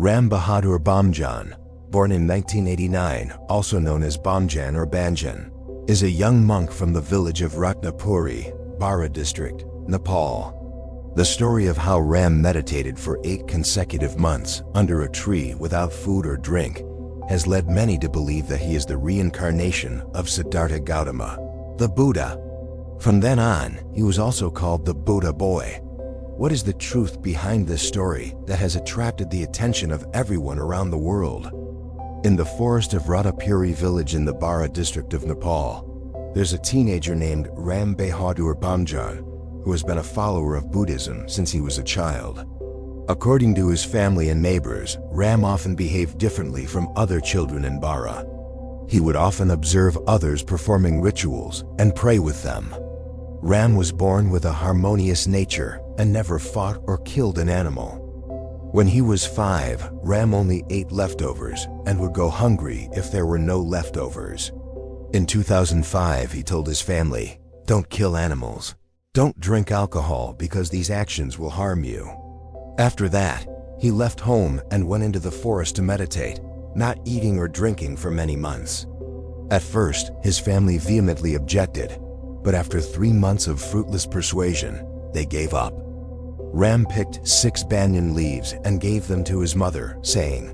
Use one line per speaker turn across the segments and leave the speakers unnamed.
Ram Bahadur Bamjan, born in 1989, also known as Bamjan or Banjan, is a young monk from the village of Ratnapuri, Bara district, Nepal. The story of how Ram meditated for 8 consecutive months under a tree without food or drink has led many to believe that he is the reincarnation of Siddhartha Gautama, the Buddha. From then on, he was also called the Buddha boy. What is the truth behind this story that has attracted the attention of everyone around the world? In the forest of Ratnapuri village in the Bara district of Nepal, there's a teenager named Ram Bahadur Bamjan who has been a follower of Buddhism since he was a child. According to his family and neighbors, Ram often behaved differently from other children in Bara. He would often observe others performing rituals and pray with them. Ram was born with a harmonious nature and never fought or killed an animal. When he was 5, Ram only ate leftovers and would go hungry if there were no leftovers. In 2005, he told his family, "Don't kill animals. Don't drink alcohol because these actions will harm you." After that, he left home and went into the forest to meditate, not eating or drinking for many months. At first, his family vehemently objected, but after 3 months of fruitless persuasion, they gave up. Ram picked 6 banyan leaves and gave them to his mother, saying,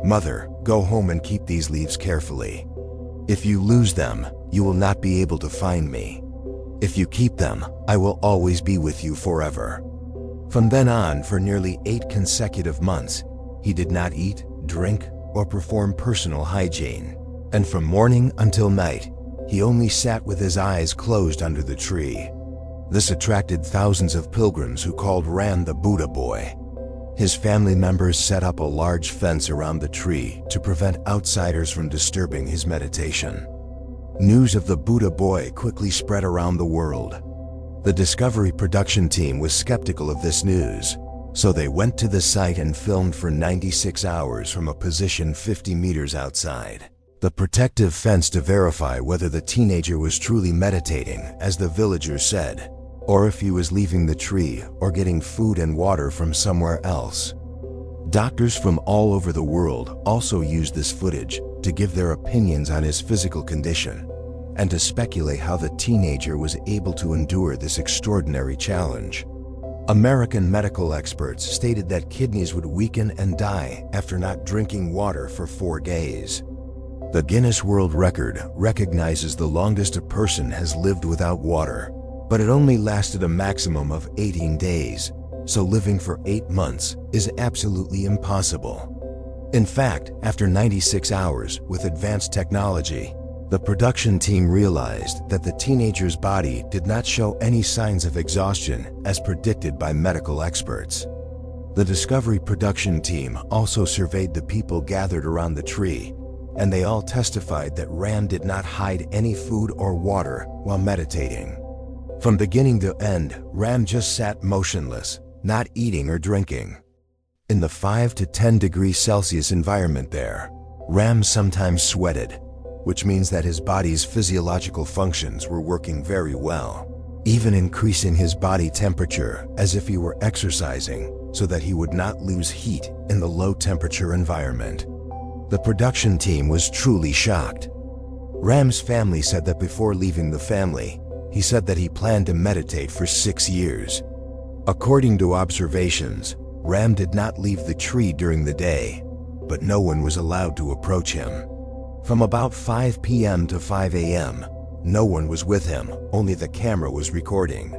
"Mother, go home and keep these leaves carefully. If you lose them, you will not be able to find me. If you keep them, I will always be with you forever." From then on, for nearly 8 consecutive months, he did not eat, drink, or perform personal hygiene. And from morning until night, he only sat with his eyes closed under the tree. This attracted thousands of pilgrims who called Ram the Buddha boy. His family members set up a large fence around the tree to prevent outsiders from disturbing his meditation. News of the Buddha boy quickly spread around the world. The Discovery production team was skeptical of this news, so they went to the site and filmed for 96 hours from a position 50 meters outside the protective fence to verify whether the teenager was truly meditating, as the villagers said, or if he was leaving the tree or getting food and water from somewhere else. Doctors from all over the world also used this footage to give their opinions on his physical condition and to speculate how the teenager was able to endure this extraordinary challenge. American medical experts stated that kidneys would weaken and die after not drinking water for 4 days. The Guinness World Record recognizes the longest a person has lived without water, but it only lasted a maximum of 18 days, so living for 8 months is absolutely impossible. In fact, after 96 hours with advanced technology, the production team realized that the teenager's body did not show any signs of exhaustion as predicted by medical experts. The Discovery production team also surveyed the people gathered around the tree, and they all testified that Ram did not hide any food or water while meditating. From beginning to end, Ram just sat motionless, not eating or drinking. In the 5 to 10 degrees Celsius environment there, Ram sometimes sweated, which means that his body's physiological functions were working very well, even increasing his body temperature as if he were exercising so that he would not lose heat in the low temperature environment. The production team was truly shocked. Ram's family said that before leaving the family, he said that he planned to meditate for 6 years. According to observations, Ram did not leave the tree during the day, but no one was allowed to approach him. From about 5 p.m. to 5 a.m., no one was with him, only the camera was recording.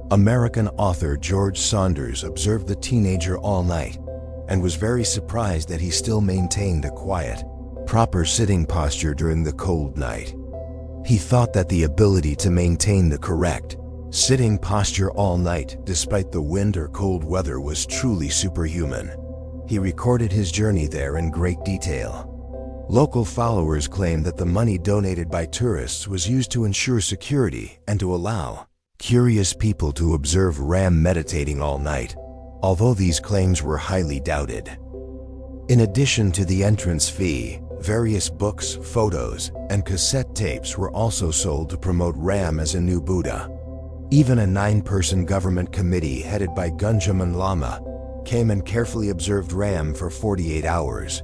American author George Saunders observed the teenager all night and was very surprised that he still maintained a quiet, proper sitting posture during the cold night. He thought that the ability to maintain the correct sitting posture all night despite the wind or cold weather was truly superhuman. He recorded his journey there in great detail. Local followers claim that the money donated by tourists was used to ensure security and to allow curious people to observe Ram meditating all night, although these claims were highly doubted. In addition to the entrance fee, various books, photos, and cassette tapes were also sold to promote Ram as a new Buddha. Even a 9-person government committee headed by Gunjaman Lama came and carefully observed Ram for 48 hours.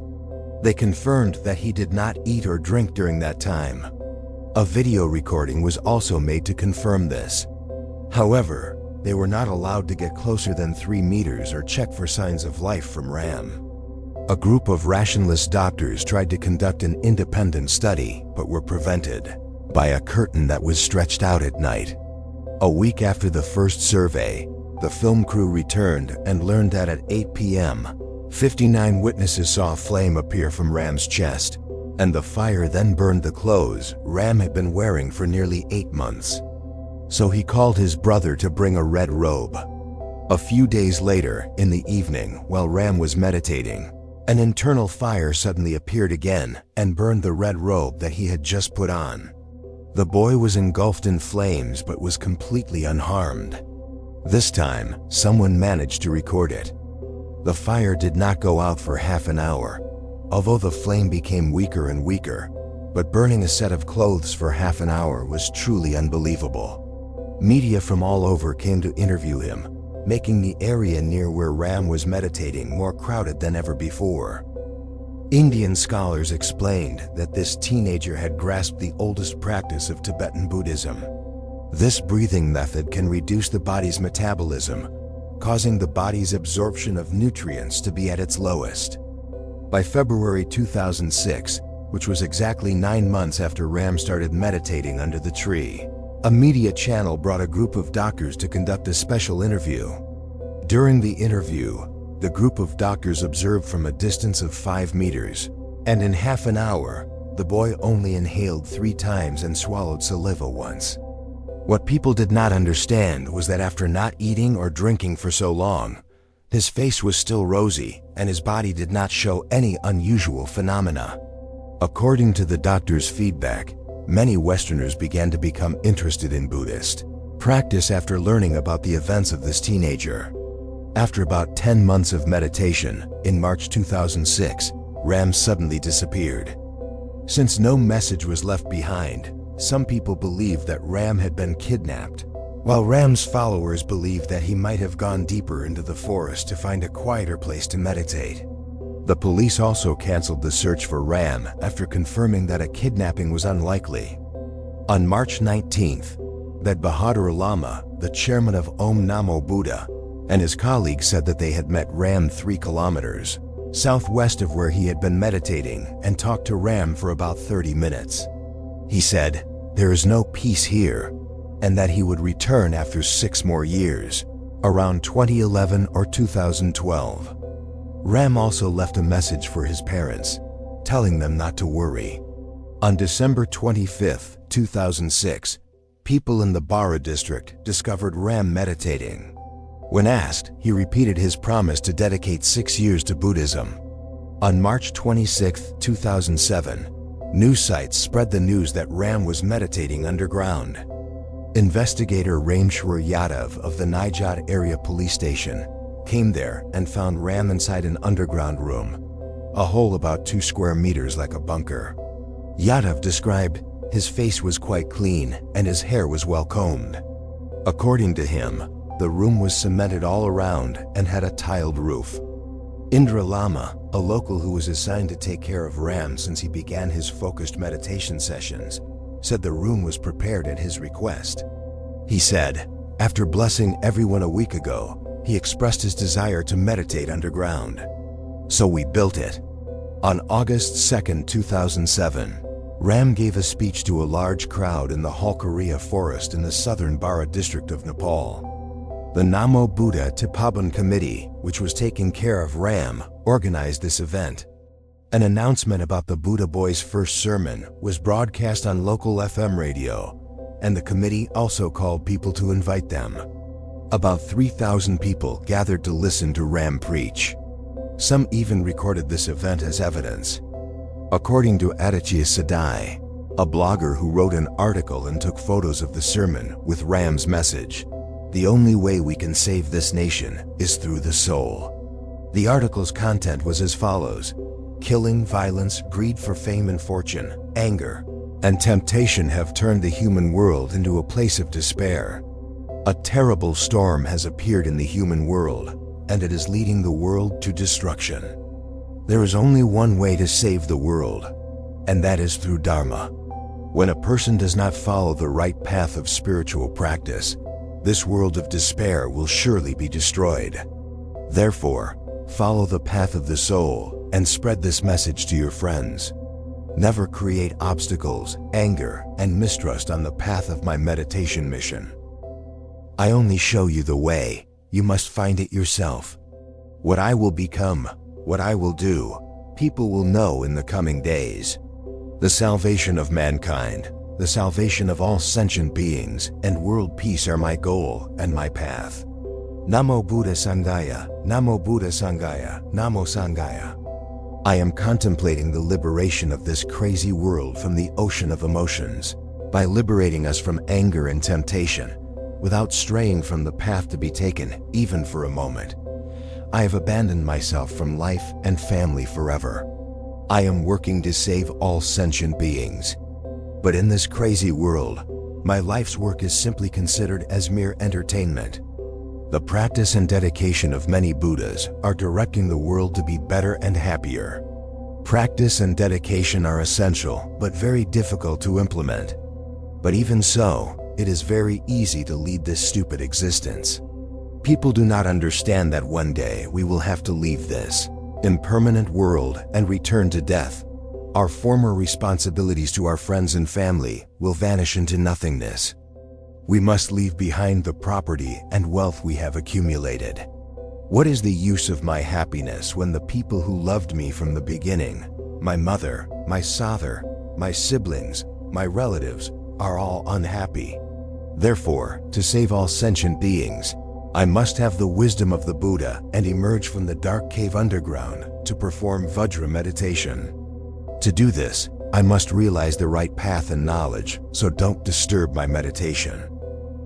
They confirmed that he did not eat or drink during that time. A video recording was also made to confirm this. However, they were not allowed to get closer than 3 meters or check for signs of life from Ram. A group of rationalist doctors tried to conduct an independent study, but were prevented by a curtain that was stretched out at night. A week after the first survey, the film crew returned and learned that at 8 p.m., 59 witnesses saw a flame appear from Ram's chest, and the fire then burned the clothes Ram had been wearing for nearly 8 months. So he called his brother to bring a red robe. A few days later, in the evening, while Ram was meditating, an internal fire suddenly appeared again and burned the red robe that he had just put on. The boy was engulfed in flames but was completely unharmed. This time, someone managed to record it. The fire did not go out for half an hour, although the flame became weaker and weaker, but burning a set of clothes for half an hour was truly unbelievable. Media from all over came to interview him, making the area near where Ram was meditating more crowded than ever before. Indian scholars explained that this teenager had grasped the oldest practice of Tibetan Buddhism. This breathing method can reduce the body's metabolism, causing the body's absorption of nutrients to be at its lowest. By February 2006, which was exactly 9 months after Ram started meditating under the tree, a media channel brought a group of doctors to conduct a special interview. During the interview, the group of doctors observed from a distance of 5 meters, and in half an hour, the boy only inhaled 3 times and swallowed saliva once. What people did not understand was that after not eating or drinking for so long, his face was still rosy and his body did not show any unusual phenomena. According to the doctor's feedback, many Westerners began to become interested in Buddhist practice after learning about the events of this teenager. After about 10 months of meditation, in March 2006, Ram suddenly disappeared. Since no message was left behind, some people believe that Ram had been kidnapped, while Ram's followers believe that he might have gone deeper into the forest to find a quieter place to meditate. The police also canceled the search for Ram after confirming that a kidnapping was unlikely. On March 19th, that Bahadur Lama, the chairman of Om Namo Buddha, and his colleagues said that they had met Ram 3 kilometers southwest of where he had been meditating and talked to Ram for about 30 minutes. He said, "There is no peace here," and that he would return after 6 more years, around 2011 or 2012. Ram also left a message for his parents, telling them not to worry. On December 25, 2006, people in the Bara district discovered Ram meditating. When asked, he repeated his promise to dedicate 6 years to Buddhism. On March 26, 2007, news sites spread the news that Ram was meditating underground. Investigator Rameshwar Yadav of the Nijat Area Police Station came there and found Ram inside an underground room, a hole about 2 square meters like a bunker. Yadav described his face was quite clean and his hair was well combed. According to him, the room was cemented all around and had a tiled roof. Indra Lama, a local who was assigned to take care of Ram since he began his focused meditation sessions, said the room was prepared at his request. He said, "After blessing everyone a week ago, he expressed his desire to meditate underground. So we built it." On August 2, 2007, Ram gave a speech to a large crowd in the Halkaria forest in the southern Bara district of Nepal. The Namo Buddha Tipaban Committee, which was taking care of Ram, organized this event. An announcement about the Buddha boy's first sermon was broadcast on local FM radio, and the committee also called people to invite them. About 3,000 people gathered to listen to Ram preach. Some even recorded this event as evidence. According to Aditya Sadai, a blogger who wrote an article and took photos of the sermon with Ram's message, "The only way we can save this nation is through the soul." The article's content was as follows: killing, violence, greed for fame and fortune, anger, and temptation have turned the human world into a place of despair. A terrible storm has appeared in the human world, and it is leading the world to destruction. There is only one way to save the world, and that is through Dharma. When a person does not follow the right path of spiritual practice, this world of despair will surely be destroyed. Therefore, follow the path of the soul and spread this message to your friends. Never create obstacles, anger, and mistrust on the path of my meditation mission. I only show you the way, you must find it yourself. What I will become, what I will do, people will know in the coming days. The salvation of mankind, the salvation of all sentient beings, and world peace are my goal and my path. Namo Buddha Sangaya, Namo Buddha Sangaya, Namo Sangaya. I am contemplating the liberation of this crazy world from the ocean of emotions, by liberating us from anger and temptation, without straying from the path to be taken, even for a moment. I have abandoned myself from life and family forever. I am working to save all sentient beings. But in this crazy world, my life's work is simply considered as mere entertainment. The practice and dedication of many Buddhas are directing the world to be better and happier. Practice and dedication are essential, but very difficult to implement. But even so, it is very easy to lead this stupid existence. People do not understand that one day we will have to leave this impermanent world and return to death. Our former responsibilities to our friends and family will vanish into nothingness. We must leave behind the property and wealth we have accumulated. What is the use of my happiness when the people who loved me from the beginning, my mother, my father, my siblings, my relatives, are all unhappy? Therefore, to save all sentient beings, I must have the wisdom of the Buddha and emerge from the dark cave underground to perform Vajra meditation. To do this, I must realize the right path and knowledge, so don't disturb my meditation.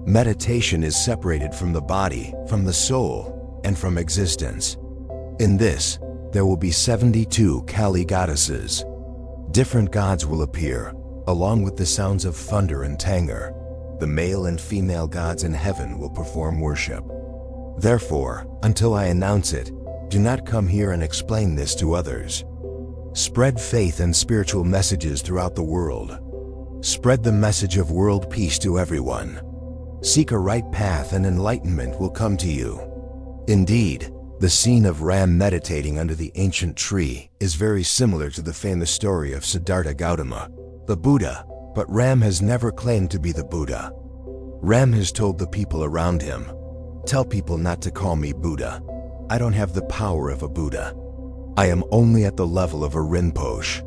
Meditation is separated from the body, from the soul, and from existence. In this, there will be 72 Kali goddesses. Different gods will appear, along with the sounds of thunder and tanger. The male and female gods in heaven will perform worship. Therefore, until I announce it, do not come here and explain this to others. Spread faith and spiritual messages throughout the world. Spread the message of world peace to everyone. Seek a right path and enlightenment will come to you. Indeed, the scene of Ram meditating under the ancient tree is very similar to the famous story of Siddhartha Gautama, the Buddha, but Ram has never claimed to be the Buddha. Ram has told the people around him, "Tell people not to call me Buddha. I don't have the power of a Buddha. I am only at the level of a Rinpoche."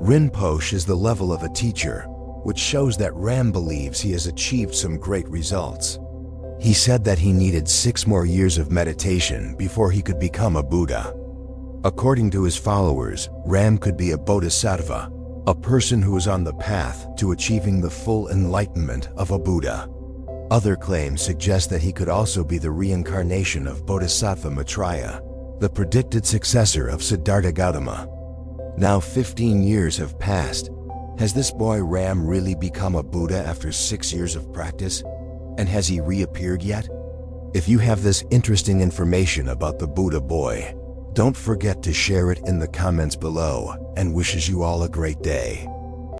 Rinpoche is the level of a teacher, which shows that Ram believes he has achieved some great results. He said that he needed 6 more years of meditation before he could become a Buddha. According to his followers, Ram could be a Bodhisattva, a person who is on the path to achieving the full enlightenment of a Buddha. Other claims suggest that he could also be the reincarnation of Bodhisattva Maitreya, the predicted successor of Siddhartha Gautama. Now 15 years have passed. Has this boy Ram really become a Buddha after 6 years of practice? And has he reappeared yet? If you have this interesting information about the Buddha boy, don't forget to share it in the comments below, and wishes you all a great day.